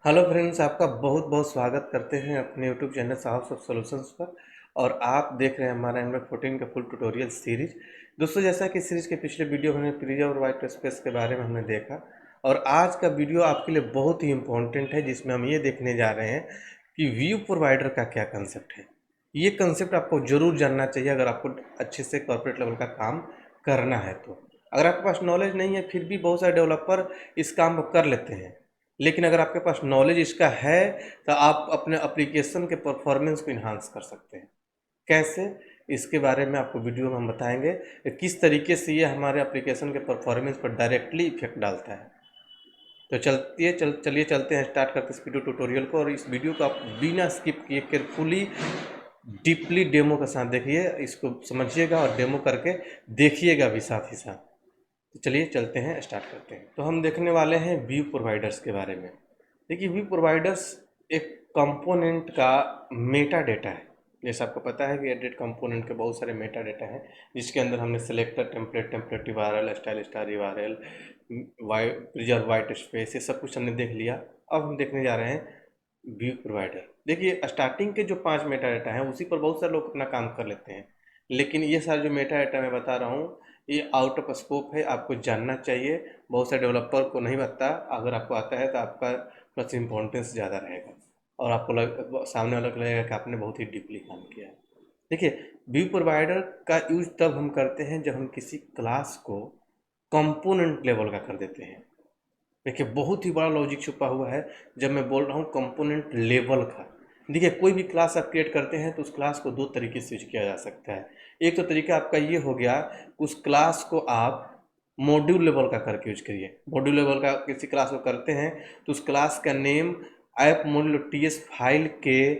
Hello friends, आपका बहुत बहुत स्वागत करते हैं अपने यूट्यूब चैनल साहब सब सॉल्यूशंस पर। और आप देख रहे हैं हमारा एंड्रॉइड 14 का फुल ट्यूटोरियल सीरीज। दोस्तों, जैसा कि सीरीज के पिछले वीडियो में हमने प्रिज्म और वाइट स्पेस के बारे में हमने देखा, और आज का वीडियो आपके लिए बहुत ही इम्पोर्टेंट है, जिसमें हम ये देखने जा रहे हैं कि व्यू प्रोवाइडर का क्या कंसेप्ट है। ये कंसेप्ट आपको ज़रूर जानना चाहिए अगर आपको अच्छे से कॉर्पोरेट लेवल का काम करना है। तो अगर आपके पास नॉलेज नहीं है, फिर भी बहुत सारे डेवलपर इस काम को कर लेते हैं, लेकिन अगर आपके पास नॉलेज इसका है तो आप अपने एप्लीकेशन के परफॉर्मेंस को इन्हांस कर सकते हैं। कैसे, इसके बारे में आपको वीडियो में हम बताएंगे कि किस तरीके से ये हमारे एप्लीकेशन के परफॉर्मेंस पर डायरेक्टली इफेक्ट डालता है। तो चलिए चलते हैं, स्टार्ट करते हैं इस वीडियो ट्यूटोरियल को। और इस वीडियो को आप बिना स्किप किए केयरफुली डीपली डेमो के साथ देखिए, इसको समझिएगा और डेमो करके देखिएगा भी साथ ही साथ। तो चलिए चलते हैं, स्टार्ट करते हैं। तो हम देखने वाले हैं व्यू प्रोवाइडर्स के बारे में। देखिए, व्यू प्रोवाइडर्स एक कंपोनेंट का मेटा डेटा है। जैसे आपको पता है कि एडिट कंपोनेंट के बहुत सारे मेटा डेटा हैं, जिसके अंदर हमने selector, template URL, style star URL, preserve white space, ये सब कुछ हमने देख लिया। अब हम देखने जा रहे हैं व्यू प्रोवाइडर। देखिए, स्टार्टिंग के जो 5 मेटा डाटा हैं उसी पर बहुत सारे लोग अपना काम कर लेते हैं, लेकिन ये सारे जो मेटा डाटा मैं बता रहा हूँ ये आउट ऑफ स्कोप है, आपको जानना चाहिए। बहुत सारे डेवलपर को नहीं पता, अगर आपको आता है तो आपका प्लस इम्पोर्टेंस ज़्यादा रहेगा और आपको सामने वाला को लगेगा कि आपने बहुत ही डीपली काम किया है। देखिए, व्यू प्रोवाइडर का यूज तब हम करते हैं जब हम किसी क्लास को कंपोनेंट लेवल का कर देते हैं। देखिए, बहुत ही बड़ा लॉजिक छुपा हुआ है जब मैं बोल रहा हूँ कंपोनेंट लेवल का। देखिए, कोई भी क्लास आप क्रिएट करते हैं तो उस क्लास को दो तरीके से यूज किया जा सकता है। एक तो तरीका आपका ये हो गया, उस क्लास को आप मॉड्यूल लेवल का करके यूज करिए। मॉड्यूल लेवल का किसी क्लास को करते हैं तो उस क्लास का name app module TS file के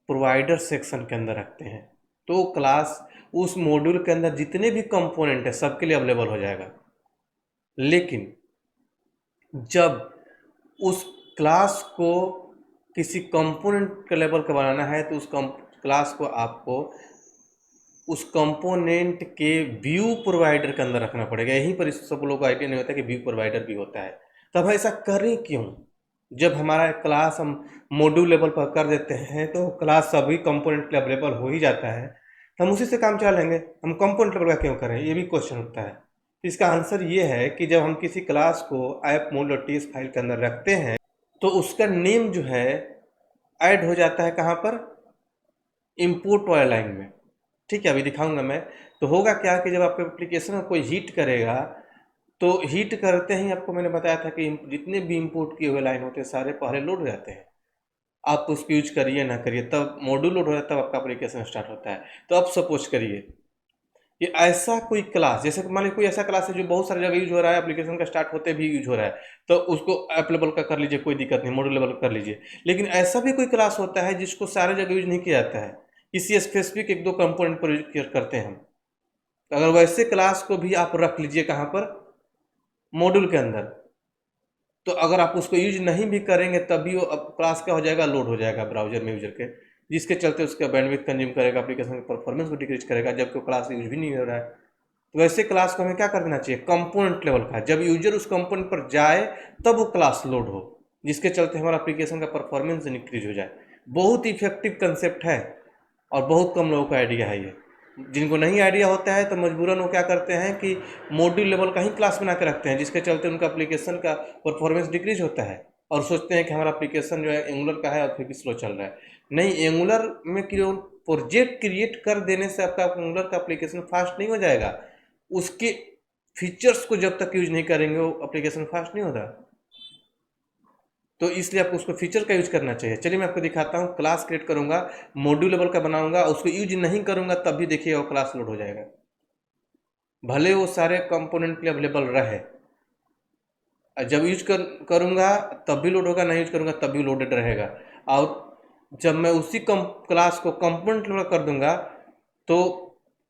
प्रोवाइडर सेक्शन के अंदर रखते हैं, तो क्लास उस मॉड्यूल के अंदर जितने भी कंपोनेंट है सबके लिए अवेलेबल हो जाएगा। लेकिन जब उस क्लास को किसी कंपोनेंट के लेवल का बनाना है तो उस क्लास को आपको उस कंपोनेंट के व्यू प्रोवाइडर के अंदर रखना पड़ेगा। यहीं पर इस सब लोगों को आइडिया नहीं होता कि व्यू प्रोवाइडर भी होता है। तब ऐसा करें क्यों? जब हमारा क्लास हम मॉड्यूल लेवल पर कर देते हैं तो क्लास सभी कंपोनेंट के लिए अवेलेबल हो ही जाता है, तो हम उसी से काम चला लेंगे। हम कंपोनेंट लेवल का क्यों करें, ये भी क्वेश्चन उठता है। इसका आंसर ये है कि जब हम किसी क्लास को ऐप मॉड्यूल टीएस फाइल के अंदर रखते हैं तो उसका नेम जो है ऐड हो जाता है कहाँ पर, इंपोर्ट वाले लाइन में। ठीक है, अभी दिखाऊंगा मैं। तो होगा क्या कि जब आपके एप्लीकेशन में कोई हिट करेगा तो हिट करते ही आपको मैंने बताया था कि जितने भी इंपोर्ट किए हुए लाइन होते हैं सारे पहले लोड हो जाते हैं। आप उसको यूज करिए ना करिए, तब मॉड्यूल लोड हो जाता है, तब आपका एप्लीकेशन स्टार्ट होता है। तो अब सपोज करिए कि ऐसा कोई क्लास, जैसे मान लीजिए कोई ऐसा क्लास है जो बहुत सारी जगह यूज हो रहा है, एप्लीकेशन का स्टार्ट होते भी यूज हो रहा है, तो उसको ऐप लेवल का कर लीजिए, कोई दिक्कत नहीं, मॉड्यूल लेवल का कर लीजिए। लेकिन ऐसा भी कोई क्लास होता है जिसको सारे जगह यूज नहीं किया जाता है, किसी स्पेसिफिक एक दो कंपोनेंट पर यूज करते हैं हम। तो अगर वैसे क्लास को भी आप रख लीजिए कहाँ पर, मॉड्यूल के अंदर, तो अगर आप उसको यूज नहीं भी करेंगे तभी वो अब क्लास क्या हो जाएगा, लोड हो जाएगा ब्राउजर में यूजर के, जिसके चलते उसका बैंडविड्थ कंज्यूम करेगा, एप्लीकेशन की परफॉर्मेंस को डिक्रीज करेगा, जबकि क्लास यूज भी नहीं हो रहा है। तो वैसे क्लास को हमें क्या कर देना चाहिए, कंपोनेंट लेवल का। जब यूजर उस कंपोनेंट पर जाए तब वो क्लास लोड हो, जिसके चलते हमारा एप्लीकेशन का परफॉर्मेंस इंक्रीज हो जाए। बहुत इफेक्टिव कंसेप्ट है और बहुत कम लोगों को आइडिया है ये। जिनको नहीं आइडिया होता है तो मजबूरन वो क्या करते हैं कि मॉड्यूल लेवल का ही क्लास बना के रखते हैं, जिसके चलते उनका एप्लीकेशन का परफॉर्मेंस डिक्रीज होता है और सोचते हैं कि हमारा एप्लीकेशन जो है एंगुलर का है और फिर भी स्लो चल रहा है। नहीं, एंगुलर में केवल प्रोजेक्ट क्रिएट कर देने से आपका एंगुलर का एप्लीकेशन फास्ट नहीं हो जाएगा। उसके फीचर्स को जब तक यूज नहीं करेंगे वो एप्लीकेशन फास्ट नहीं होता। तो इसलिए आपको उसको फीचर का यूज करना चाहिए। चलिए मैं आपको दिखाता हूँ। क्लास क्रिएट करूंगा, मॉड्यूल लेवल का बनाऊंगा, उसको यूज नहीं करूंगा तब भी देखिए वो क्लास लोड हो जाएगा, भले वो सारे कंपोनेंट के लिए अवेलेबल रहे। जब करूंगा तब भी लोड होगा, नहीं यूज करूंगा तब भी लोडेड रहेगा। और जब मैं उसी क्लास को कंपोनेंट लेवल कर दूंगा तो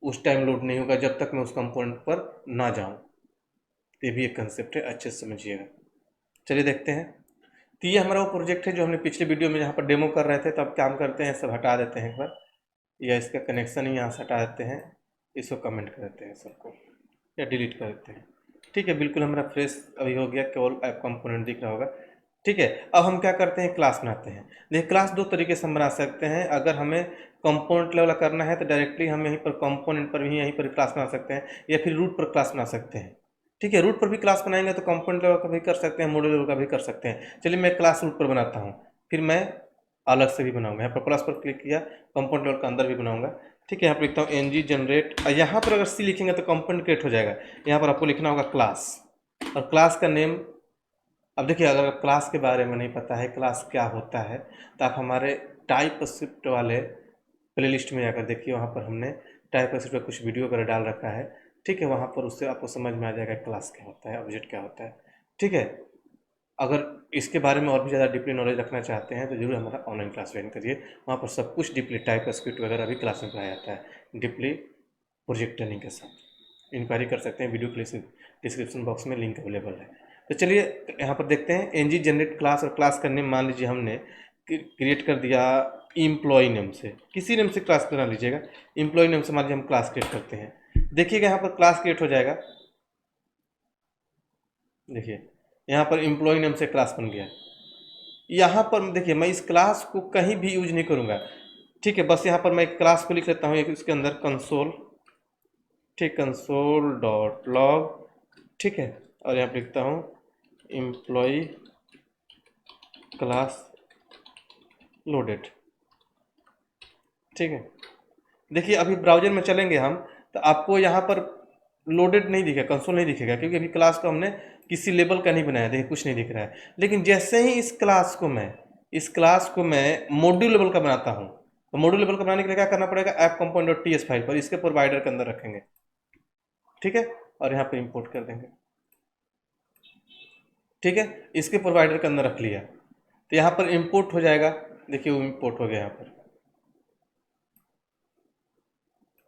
उस टाइम लोड नहीं होगा जब तक मैं उस कंपोनेंट पर ना जाऊं। ये भी एक कंसेप्ट है, अच्छे से समझिएगा। चलिए देखते हैं। तो ये हमारा वो प्रोजेक्ट है जो हमने पिछले वीडियो में जहाँ पर डेमो कर रहे थे, तब काम करते हैं, सब हटा देते हैं एक बार, या इसका कनेक्शन ही यहाँ से हटा देते हैं, इसको कमेंट कर देते हैं सबको, या डिलीट कर देते हैं। ठीक है, बिल्कुल हमारा फ्रेश अभी हो गया, केवल ऐप कंपोनेंट दिख रहा होगा। ठीक है। अब हम क्या करते हैं, क्लास बनाते हैं। देखिए क्लास दो तरीके से हम बना सकते हैं। अगर हमें कंपोनेंट लेवल करना है तो डायरेक्टली हम यहीं पर कंपोनेंट पर भी यहीं पर क्लास बना सकते हैं, या फिर रूट पर क्लास बना सकते हैं। ठीक है, रूट पर भी क्लास बनाएंगे तो कंपोनेंट लेवल का भी कर सकते हैं, मॉड्यूल लेवल का भी कर सकते हैं। चलिए मैं क्लास रूट पर बनाता हूँ, फिर मैं अलग से भी बनाऊंगा। यहाँ पर प्लस पर क्लिक किया, कंपोनेंट लेवल का अंदर भी बनाऊंगा। ठीक है, यहाँ पर लिखता हूँ ng जनरेट, और यहाँ पर अगर सी लिखेंगे तो कंपोनेंट क्रिएट हो जाएगा। यहाँ पर आपको लिखना होगा क्लास, और क्लास का नेम। अब देखिए अगर क्लास के बारे में नहीं पता है क्लास क्या होता है, तो आप हमारे टाइप स्क्रिप्ट वाले प्लेलिस्ट में जाकर देखिए, वहाँ पर हमने टाइप स्क्रिप्ट का कुछ वीडियो वगैरह डाल रखा है। ठीक है, वहाँ पर उससे आपको समझ में आ जाएगा क्लास क्या होता है, ऑब्जेक्ट क्या होता है। ठीक है, अगर इसके बारे में और भी ज़्यादा डीपली नॉलेज रखना चाहते हैं तो जरूर हमारा ऑनलाइन क्लास ज्वाइन करिए। वहाँ पर सब कुछ डीपली टाइप स्क्रिप्ट वगैरह भी क्लास में पढ़ाया जाता है, डीपली प्रोजेक्ट ट्रेनिंग के साथ। इंक्वायरी कर सकते हैं, वीडियो के डिस्क्रिप्शन बॉक्स में लिंक अवेलेबल है। तो चलिए यहाँ पर देखते हैं एनजी जनरेट क्लास, और क्लास का नेम मान लीजिए हमने क्रिएट कर दिया एम्प्लॉय नेम से, किसी नेम से क्लास बना लीजिएगा। एम्प्लॉय नेम से मान लीजिए हम क्लास क्रिएट करते हैं। देखिएगा यहाँ पर क्लास क्रिएट हो जाएगा। देखिए यहाँ पर एम्प्लॉय नेम से क्लास बन गया। यहाँ पर देखिए मैं इस क्लास को कहीं भी यूज नहीं करूँगा। ठीक है, बस यहाँ पर मैं एक क्लास को लिख लेता हूँ, एक इसके अंदर कंसोल, ठीक, कंसोल डॉट लॉग। ठीक है, और यहाँ पर लिखता हूँ एम्प्लॉय क्लास लोडेड। ठीक है, देखिए अभी ब्राउज़र में चलेंगे हम तो आपको यहाँ पर लोडेड नहीं दिखेगा, कंसोल नहीं दिखेगा, क्योंकि अभी क्लास को हमने किसी लेवल का नहीं बनाया। देखिए कुछ नहीं दिख रहा है। लेकिन जैसे ही इस क्लास को मैं मॉड्यूल लेवल का बनाता हूँ, तो मॉड्यूल लेवल का बनाने के लिए क्या करना पड़ेगा, app component dot TS file पर इसके प्रोवाइडर के अंदर रखेंगे। ठीक है, और यहाँ पर इंपोर्ट कर देंगे। ठीक है, इसके प्रोवाइडर के अंदर रख लिया तो यहाँ पर इंपोर्ट हो जाएगा। देखिए वो इंपोर्ट हो गया यहाँ पर।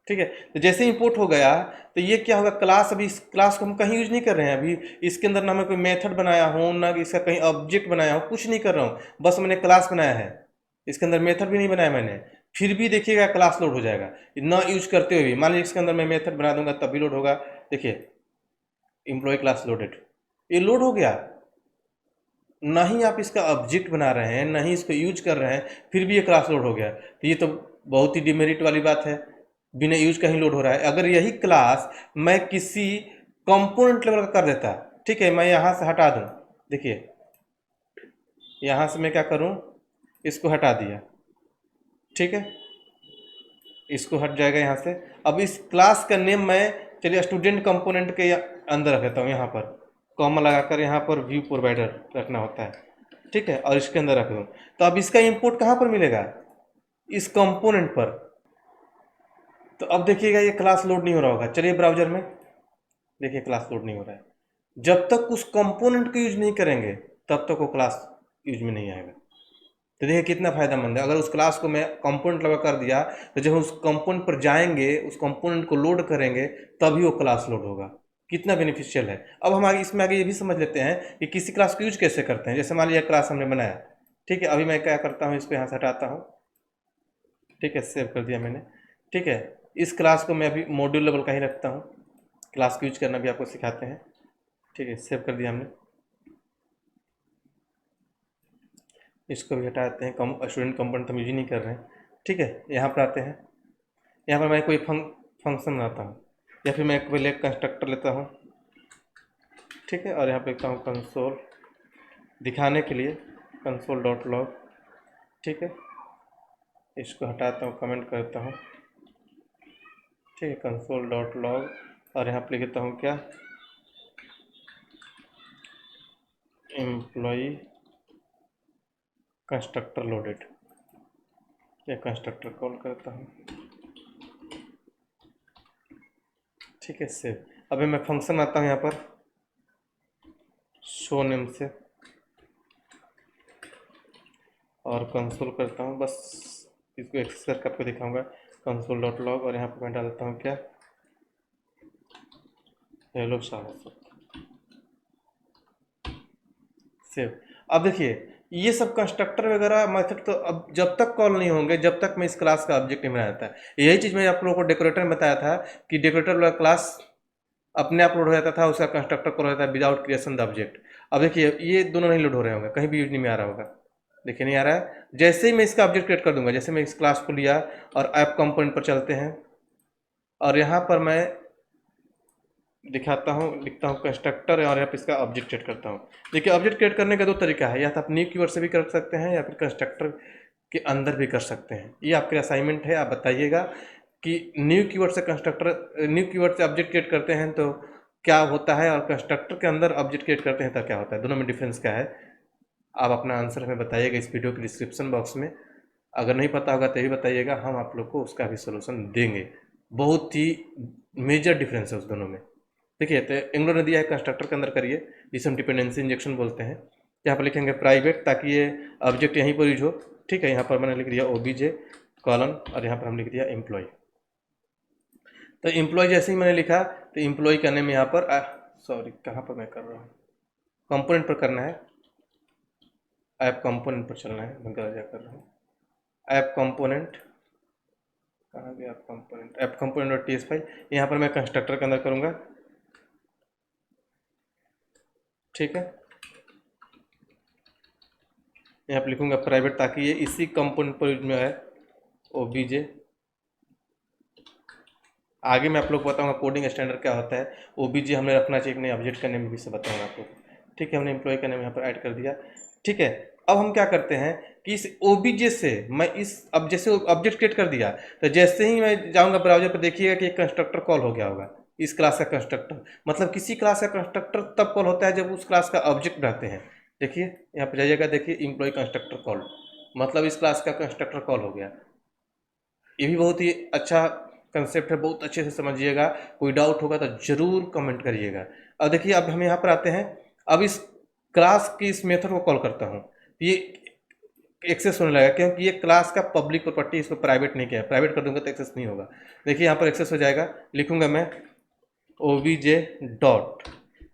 ठीक है, तो जैसे इंपोर्ट हो गया तो ये क्या होगा, क्लास, अभी इस क्लास को हम कहीं यूज नहीं कर रहे हैं। अभी इसके अंदर ना मैं कोई मेथड बनाया हूँ, ना इसका कहीं ऑब्जेक्ट बनाया हूँ, कुछ नहीं कर रहा हूँ, बस मैंने क्लास बनाया है। इसके अंदर मेथड भी नहीं बनाया मैंने, फिर भी देखिएगा क्लास लोड हो जाएगा ना यूज करते हुए भी। मान लीजिए इसके अंदर मैं मेथड बना दूंगा तब भी लोड होगा। देखिए एम्प्लॉय क्लास लोडेड, ये लोड हो गया। ना ही आप इसका ऑब्जेक्ट बना रहे हैं, ना ही इसको यूज कर रहे हैं, फिर भी ये क्लास लोड हो गया। तो ये तो बहुत ही डिमेरिट वाली बात है, बिना यूज का ही लोड हो रहा है। अगर यही क्लास मैं किसी कंपोनेंट लेवल का कर देता, ठीक है, मैं यहाँ से हटा दूँ। देखिए यहाँ से मैं क्या करूँ, इसको हटा दिया। ठीक है, इसको हट जाएगा यहाँ से। अब इस क्लास का नेम मैं, चलिए स्टूडेंट कंपोनेंट के अंदर रख देता हूँ। यहाँ पर कॉमा लगाकर यहाँ पर व्यू प्रोवाइडर रखना होता है। ठीक है, और इसके अंदर रख दूँ। तो अब इसका इंपोर्ट कहाँ पर मिलेगा, इस कंपोनेंट पर। तो अब देखिएगा ये क्लास लोड नहीं हो रहा होगा। चलिए ब्राउजर में देखिए, क्लास लोड नहीं हो रहा है। जब तक उस कंपोनेंट को यूज नहीं करेंगे तब तक वो क्लास यूज में नहीं आएगा। तो देखिए कितना फायदेमंद है। अगर उस क्लास को मैं कंपोनेंट लगा कर दिया तो जब उस कंपोनेंट पर जाएंगे, उस कंपोनेंट को लोड करेंगे, तभी वो क्लास लोड होगा। कितना बेनिफिशियल है। अब हम आगे इसमें आगे ये भी समझ लेते हैं कि किसी क्लास को यूज कैसे करते हैं। जैसे मान लीजिए क्लास हमने बनाया, ठीक है, अभी मैं क्या करता हूँ, इसको यहाँ से हटाता हूँ। ठीक है, सेव कर दिया मैंने। ठीक है, इस क्लास को मैं अभी मॉड्यूल लेवल का ही रखता हूँ, क्लास को यूज करना भी आपको सिखाते हैं। ठीक है, सेव कर दिया हमने। इसको भी हटाते हैं, स्टूडेंट कंपोनेंट हम यूज ही नहीं कर रहे हैं। ठीक है, यहाँ पर आते हैं। यहाँ पर मैं कोई फंक्शन बनाता हूँ, या फिर मैं पहले कंस्ट्रक्टर लेता हूँ। ठीक है, और यहाँ पे लिखता हूँ कंसोल, दिखाने के लिए कंसोल डॉट लॉग। ठीक है, इसको हटाता हूँ, कमेंट करता हूँ। ठीक है, कंसोल डॉट लॉग, और यहाँ पे लिखता हूँ क्या, एम्प्लॉय कंस्ट्रक्टर लोडेड। या कंस्ट्रक्टर कॉल करता हूँ। ठीक है, सेव। अभी मैं फंक्शन आता हूँ यहाँ पर शो नेम से, और कंसोल करता हूँ। बस इसको एक्सेस करके आपको दिखाऊंगा, कंसोल डॉट लॉग, और यहाँ पर मैं डाल देता हूँ क्या, हेलो साहब। सेव। अब देखिए ये सब कंस्ट्रक्टर वगैरह मेथड तो अब जब तक कॉल नहीं होंगे, जब तक मैं इस क्लास का ऑब्जेक्ट नहीं बनाया था। यही चीज़ मैं आप लोगों को डेकोरेटर में बताया था कि डेकोरेटर वाला क्लास अपने आप लोड हो जाता था, उसका कंस्ट्रक्टर कॉल हो जाता है विदाउट क्रिएशन द ऑब्जेक्ट। अब देखिए ये दोनों नहीं लोड हो रहे होंगे, कहीं भी यूज नहीं में आ रहा होगा, देखिए नहीं आ रहा है। जैसे ही मैं इसका ऑब्जेक्ट क्रिएट कर दूंगा, जैसे मैं इस क्लास को लिया और ऐप कंपोनेंट पर चलते हैं और यहाँ पर मैं दिखाता हूँ, लिखता हूँ कंस्ट्रक्टर और यहाँ पर इसका ऑब्जेक्ट क्रिएट करता हूँ। देखिए ऑब्जेक्ट क्रिएट करने का दो तरीका है, या तो आप न्यू कीवर्ड से भी कर सकते हैं या फिर कंस्ट्रक्टर के अंदर भी कर सकते हैं। ये आपके असाइनमेंट है, आप बताइएगा कि न्यू कीवर्ड से कंस्ट्रक्टर, न्यू कीवर्ड से ऑब्जेक्ट क्रिएट करते हैं तो क्या होता है और कंस्ट्रक्टर के अंदर ऑब्जेक्ट क्रिएट करते हैं तो क्या होता है, दोनों में डिफरेंस क्या है। आप अपना आंसर हमें बताइएगा इस वीडियो के डिस्क्रिप्शन बॉक्स में। अगर नहीं पता होगा तो भी बताइएगा, हम आप लोग को उसका भी सोल्यूशन देंगे। बहुत ही मेजर डिफरेंस है उस दोनों में। देखिए तो एंगुलर ने दिया है कंस्ट्रक्टर के अंदर करिए, जिसे हम डिपेंडेंसी इंजेक्शन बोलते हैं। यहाँ पर लिखेंगे प्राइवेट, ताकि ये ऑब्जेक्ट यहीं पर यूज हो। ठीक है, यहाँ पर मैंने लिख दिया ओबीजे कॉलन और यहाँ पर हम लिख दिया एम्प्लॉय। तो एम्प्लॉय जैसे ही मैंने लिखा तो एम्प्लॉय करने में यहाँ पर सॉरी कहाँ पर मैं कर रहा हूँ, कंपोनेंट पर करना है, ऐप कंपोनेंट पर चलना है, मैं गलत कर रहा हूँ। ऐप कंपोनेंट कहाँ गया, ऐप कंपोनेंट, ऐप कंपोनेंट और टीएस फाइल, यहाँ पर मैं कंस्ट्रक्टर के अंदर करूँगा। ठीक है, यहाँ पर लिखूंगा प्राइवेट, ताकि ये इसी कंपोनेंट पर यूज में है, ओबीजे। आगे मैं आप लोग को बताऊंगा कोडिंग स्टैंडर्ड क्या होता है, ओबीजे हमें रखना चाहिए कि नहीं, ऑब्जेक्ट का नेम भी से बताऊंगा आपको। ठीक है, हमने एम्प्लॉय का नेम यहाँ पर ऐड कर दिया। ठीक है, अब हम क्या करते हैं कि इस ओबीजे से मैं इस, अब जैसे ऑब्जेक्ट क्रिएट कर दिया तो जैसे ही मैं जाऊंगा ब्राउजर पर, देखिएगा कि एक कंस्ट्रक्टर कॉल हो गया होगा, इस क्लास का कंस्ट्रक्टर। मतलब किसी क्लास का कंस्ट्रक्टर तब कॉल होता है जब उस क्लास का ऑब्जेक्ट रहते हैं। देखिए यहाँ पर जाइएगा, देखिए एम्प्लॉय कंस्ट्रक्टर कॉल, मतलब इस क्लास का कंस्ट्रक्टर कॉल हो गया। ये भी बहुत ही अच्छा कंसेप्ट है, बहुत अच्छे से समझिएगा। कोई डाउट होगा तो ज़रूर कमेंट करिएगा। अब देखिए अब हम यहाँ पर आते हैं, अब इस क्लास की इस मेथड को कॉल करता हूँ, ये एक्सेस होने लगा क्योंकि ये क्लास का पब्लिक प्रॉपर्टी, इसको प्राइवेट नहीं किया है। प्राइवेट कर दूंगा तो एक्सेस नहीं होगा। देखिए यहाँ पर एक्सेस हो जाएगा, लिखूंगा मैं obj डॉट,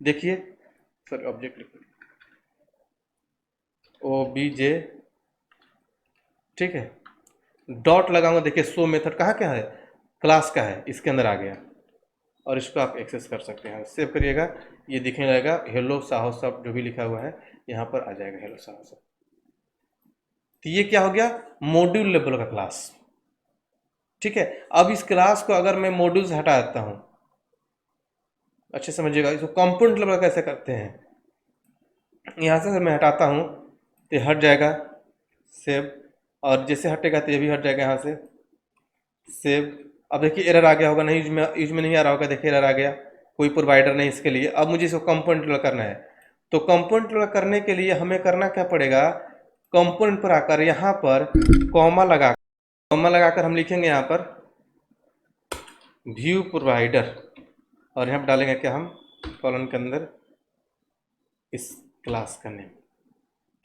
देखिए सॉरी ऑब्जेक्ट लिखूंगा obj, ठीक है, डॉट लगाऊंगा। देखिए शो मेथड कहाँ क्या है, क्लास का है, इसके अंदर आ गया और इसको आप एक्सेस कर सकते हैं। सेव करिएगा, ये दिखने लगेगा हेलो साहो सब जो भी लिखा हुआ है यहाँ पर आ जाएगा, हेलो साहो सब। तो ये क्या हो गया, मॉड्यूल लेवल का क्लास। ठीक है, अब इस क्लास को अगर मैं मॉड्यूल से हटा देता हूँ, अच्छे समझिएगा, इसको कंपोनेंट लेवल कैसे करते हैं। यहाँ से अगर मैं हटाता हूँ तो ये हट जाएगा, सेव, और जैसे हटेगा तो ये भी हट जाएगा यहाँ से, सेव। अब देखिए एरर आ गया होगा, नहीं यूज में नहीं आ रहा होगा, देखिए एरर आ गया, कोई प्रोवाइडर नहीं इसके लिए। अब मुझे इसको कंपोनेंट लेवल करना है, तो कंपोनेंट लेवल करने के लिए हमें करना क्या पड़ेगा, कंपोनेंट पर आकर यहाँ पर कॉमा लगाकर हम लिखेंगे यहाँ पर व्यू प्रोवाइडर, और यहाँ पर डालेंगे क्या हम, कॉलन के अंदर इस क्लास का नेम।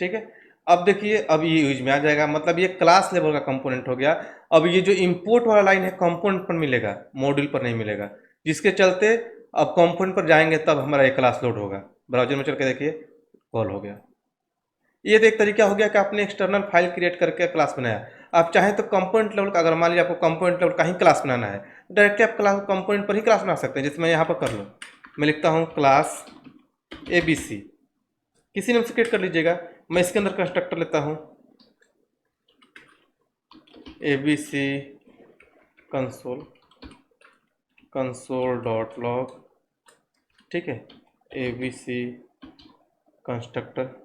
ठीक है, अब देखिए अब ये यूज में आ जाएगा, मतलब ये क्लास लेवल का कंपोनेंट हो गया। अब ये जो इंपोर्ट वाला लाइन है कंपोनेंट पर मिलेगा, मॉड्यूल पर नहीं मिलेगा, जिसके चलते अब कंपोनेंट पर जाएंगे तब हमारा ये क्लास लोड होगा। ब्राउजर में चल के देखिए कॉल हो गया। ये तो एक तरीका हो गया कि आपने एक्सटर्नल फाइल क्रिएट करके क्लास बनाया। आप चाहें तो कंपोनेंट लेवल का, अगर मान लीजिए आपको कंपोनेंट लेवल का ही क्लास बनाना है, डायरेक्टली आप क्लास कंपोनेंट पर ही क्लास बना सकते हैं। जैसे मैं यहाँ पर कर लूँ, मैं लिखता हूँ क्लास ABC, किसी नाम से क्रिएट कर लीजिएगा। मैं इसके अंदर कंस्ट्रक्टर लेता हूँ ABC कंसोल डॉट लॉग, ठीक है, ABC कंस्ट्रक्टर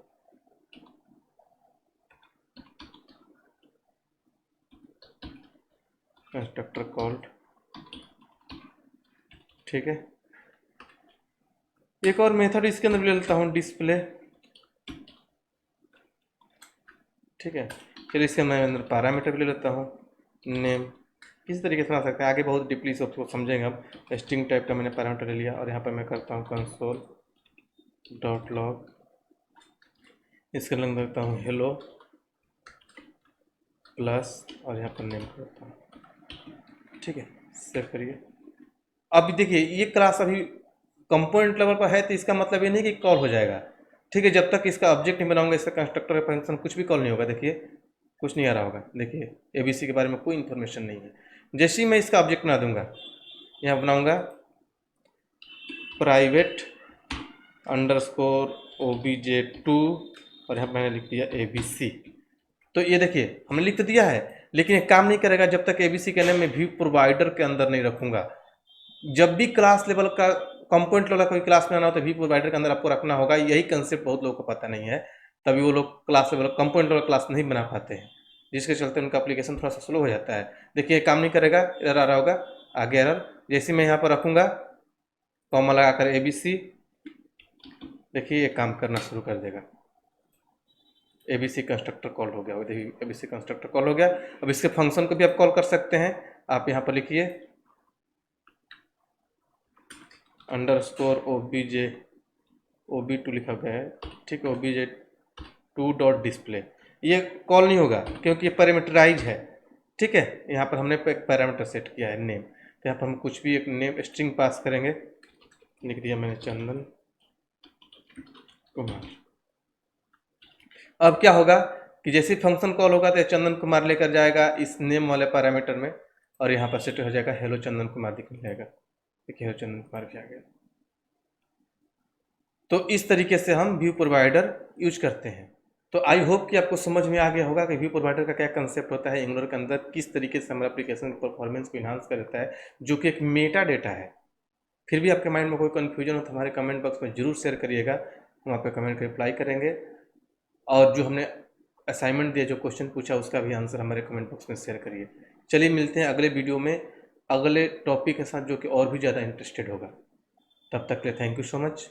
कॉल्ड। ठीक है, एक और मेथड इसके अंदर ले लेता हूँ डिस्प्ले। ठीक है, फिर इसके मैं अंदर पैरामीटर भी ले लेता हूँ, नेम। किसी तरीके से बना सकते हैं, आगे बहुत डीपली से उसको समझेंगे हम। स्ट्रिंग टाइप का मैंने पैरामीटर ले लिया और यहाँ पर मैं करता हूँ कंसोल डॉट लॉग, इसके अंदर करता हूँ हेलो प्लस और यहाँ पर नेम करता हूँ। ठीक है, सेव करिए। अब देखिए ये क्लास अभी कंपोनेंट लेवल पर है, तो इसका मतलब ये नहीं कि कॉल हो जाएगा। ठीक है, जब तक इसका ऑब्जेक्ट नहीं बनाऊंगा, इसका कंस्ट्रक्टर या फंक्शन कुछ भी कॉल नहीं होगा। देखिए कुछ नहीं आ रहा होगा, देखिए ABC के बारे में कोई इन्फॉर्मेशन नहीं है। जैसे ही मैं इसका ऑब्जेक्ट बना दूंगा, यहाँ बनाऊंगा प्राइवेट अंडरस्कोर obj2 और यहाँ मैंने लिख दिया abc। तो ये देखिए हमने लिख तो दिया है, लेकिन ये काम नहीं करेगा जब तक abc के नेम में व्यू प्रोवाइडर के अंदर नहीं रखूंगा। जब भी क्लास लेवल का कंपोनेंट वाला कोई क्लास में आना हो तो व्यू प्रोवाइडर के अंदर आपको रखना होगा। यही कंसेप्ट बहुत लोगों को पता नहीं है, तभी वो लोग क्लास लेवल कंपोनेंट वाला क्लास नहीं बना पाते हैं, जिसके चलते उनका एप्लीकेशन थोड़ा सा स्लो हो जाता है। देखिए काम नहीं करेगा, एरर आ रहा होगा, आगे एरर। जैसे मैं यहाँ पर रखूँगा कॉमा लगाकर abc, देखिए ये काम करना शुरू कर देगा। abc कंस्ट्रक्टर कॉल हो गया, देखिए abc कंस्ट्रक्टर कॉल हो गया। अब इसके फंक्शन को भी आप कॉल कर सकते हैं। आप यहाँ पर लिखिए _obj_ob2 लिखा गया है, ठीक है, obj2.display। ये कॉल नहीं होगा क्योंकि ये पैरामीटराइज है, ठीक है। यहाँ पर हमने एक पैरामीटर सेट किया है नेम, तो यहाँ पर हम कुछ भी एक नेम स्ट्रिंग पास करेंगे। लिख दिया मैंने चंदन कुमार। अब क्या होगा कि जैसे फंक्शन कॉल होगा तो चंदन कुमार लेकर जाएगा इस नेम वाले पैरामीटर में, और यहाँ पर सेट हो जाएगा हेलो चंदन कुमार दिख जाएगा। देखिए हेलो चंदन कुमार भी आ गया। तो इस तरीके से हम व्यू प्रोवाइडर यूज करते हैं। तो आई होप कि आपको समझ में आ गया होगा कि व्यू प्रोवाइडर का क्या कंसेप्ट होता है, एंगुलर के अंदर किस तरीके से हमारा एप्लीकेशन परफॉर्मेंस को इन्हांस करता है, जो कि एक मेटा डेटा है। फिर भी आपके माइंड में कोई कन्फ्यूजन हो तो हमारे कमेंट बॉक्स में जरूर शेयर करिएगा, हम आपके कमेंट का रिप्लाई करेंगे। और जो हमने असाइनमेंट दिया, जो क्वेश्चन पूछा, उसका भी आंसर हमारे कमेंट बॉक्स में शेयर करिए। चलिए मिलते हैं अगले वीडियो में अगले टॉपिक के साथ, जो कि और भी ज़्यादा इंटरेस्टेड होगा। तब तक के लिए थैंक यू सो मच।